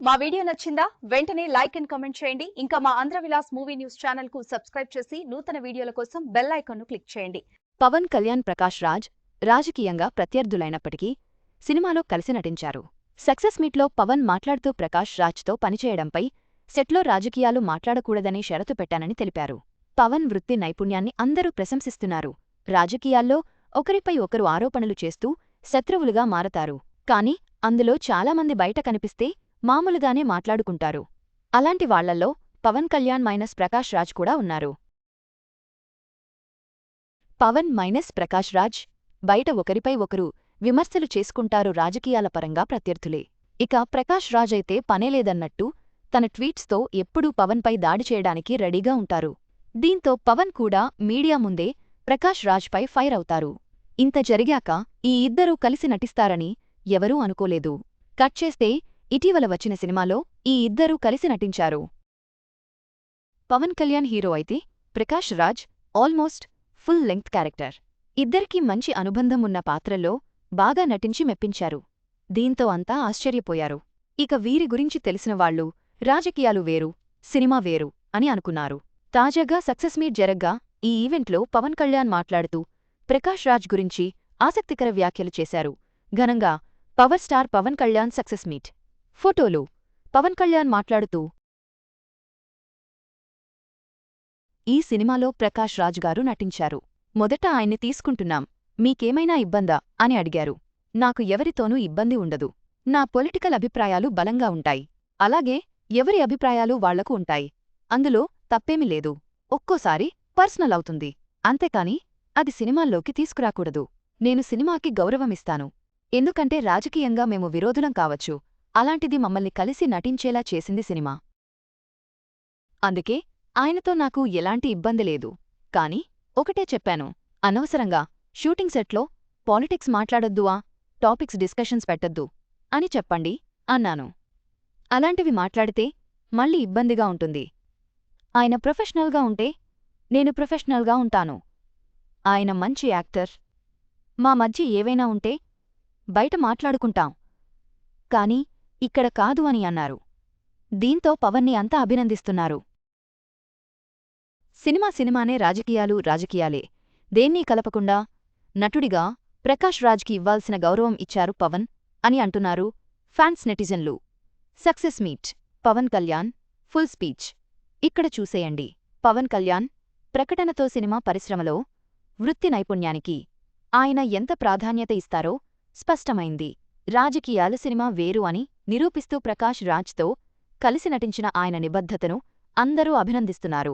మా వీడియో నచ్చిందా? వెంటనే లైక్ అండ్ కామెంట్ చేయండి. ఇంకా మా Andhra Vilas movie news channel కు సబ్స్క్రైబ్ చేసి నూతన వీడియోల కోసం బెల్ ఐకాన్ ను క్లిక్ చేయండి. పవన్ కళ్యాణ్, ప్రకాష్ రాజ్ రాజకీయంగా ప్రత్యర్థులైనప్పటికీ సినిమాలో కలిసి నటించారు. సక్సెస్ మీట్లో పవన్ మాట్లాడుతూ ప్రకాష్ రాజ్తో పనిచేయడంపై సెట్లో రాజకీయాలు మాట్లాడకూడదని షరతు పెట్టానని తెలిపారు. పవన్ వృత్తి నైపుణ్యాన్ని అందరూ ప్రశంసిస్తున్నారు. రాజకీయాల్లో ఒకరిపై ఒకరు ఆరోపణలు చేస్తూ శత్రువులుగా మారతారు. కానీ అందులో చాలామంది బయట కనిపిస్తే మామూలుగానే మాట్లాడుకుంటారు. అలాంటి వాళ్లల్లో పవన్ కళ్యాణ్ మైనస్ ప్రకాష్ రాజ్ కూడా ఉన్నారు. పవన్ మైనస్ ప్రకాష్ రాజ్ బయట ఒకరిపై ఒకరు విమర్శలు చేసుకుంటారు. రాజకీయాల పరంగా ప్రత్యర్థులే. ఇక ప్రకాష్ రాజ్ అయితే పనేలేదన్నట్టు తన ట్వీట్స్తో ఎప్పుడూ పవన్పై దాడి చేయడానికి రెడీగా ఉంటారు. దీంతో పవన్ కూడా మీడియా ముందే ప్రకాష్ రాజ్పై ఫైర్ అవుతారు. ఇంత జరిగాక ఈ ఇద్దరూ కలిసి నటిస్తారని ఎవరూ అనుకోలేదు. కట్ చేస్తే ఇటీవల వచ్చిన సినిమాలో ఈ ఇద్దరూ కలిసి నటించారు. పవన్ కళ్యాణ్ హీరో అయితే Prakash Raj almost full length character. ఇద్దరికీ మంచి అనుబంధం ఉన్న పాత్రల్లో బాగా నటించి మెప్పించారు. దీంతో అంతా ఆశ్చర్యపోయారు. ఇక వీరి గురించి తెలిసిన వాళ్లు రాజకీయాలు వేరు, సినిమా వేరు అని అనుకున్నారు. తాజాగా సక్సెస్ మీట్ జరగ్గా ఈ ఈవెంట్లో పవన్ కళ్యాణ్ మాట్లాడుతూ ప్రకాష్ రాజ్ గురించి ఆసక్తికర వ్యాఖ్యలు చేశారు. ఘనంగా power star Pawan Kalyan success meet ఫోటోలు. పవన్ కళ్యాణ్ మాట్లాడుతూ, ఈ సినిమాలో ప్రకాష్ రాజ్ గారు నటించారు. మొదట ఆయన్ని తీసుకుంటున్నాం, మీకేమైనా ఇబ్బందా అని అడిగారు. నాకు ఎవరితోనూ ఇబ్బంది ఉండదు. నా పొలిటికల్ అభిప్రాయాలు బలంగా ఉంటాయి. అలాగే ఎవరి అభిప్రాయాలు వాళ్లకు ఉంటాయి. అందులో తప్పేమీ లేదు. ఒక్కోసారి పర్సనల్ అవుతుంది. అంతేకాని అది సినిమాల్లోకి తీసుకురాకూడదు. నేను సినిమాకి గౌరవమిస్తాను. ఎందుకంటే రాజకీయంగా మేము విరోధులం కావచ్చు. అలాంటిది మమ్మల్ని కలిసి నటించేలా చేసింది సినిమా. అందుకే ఆయనతో నాకు ఎలాంటి ఇబ్బంది లేదు. కాని ఒకటే చెప్పాను, అనవసరంగా షూటింగ్ సెట్లో పాలిటిక్స్ మాట్లాడొద్దువా, టాపిక్స్ డిస్కషన్స్ పెట్టొద్దు అని చెప్పండి అన్నాను. అలాంటివి మాట్లాడితే మళ్ళీ ఇబ్బందిగా ఉంటుంది. ఆయన ప్రొఫెషనల్గా ఉంటే నేను ప్రొఫెషనల్గా ఉంటాను. ఆయన మంచి యాక్టర్. మా మధ్య ఏవైనా ఉంటే బయట మాట్లాడుకుంటాం. కాని ఇక్కడ కాదు అని అన్నారు. దీంతో పవన్ని అంతా అభినందిస్తున్నారు. సినిమా సినిమానే, రాజకీయాలు రాజకీయాలే. దేన్నీ కలపకుండా నటుడిగా ప్రకాష్ రాజ్కి ఇవ్వాల్సిన గౌరవం ఇచ్చారు పవన్ అని అంటున్నారు ఫ్యాన్స్, నెటిజన్లు. Success meet Pawan Kalyan full speech ఇక్కడ చూసేయండి. పవన్ కళ్యాణ్ ప్రకటనతో సినిమా పరిశ్రమలో వృత్తి నైపుణ్యానికి ఆయన ఎంత ప్రాధాన్యత ఇస్తారో స్పష్టమైంది. రాజకీయాలు, సినిమా వేరు అని నిరూపిస్తూ ప్రకాష్ రాజ్తో కలిసి నటించిన ఆయన నిబద్ధతను అందరూ అభినందిస్తున్నారు.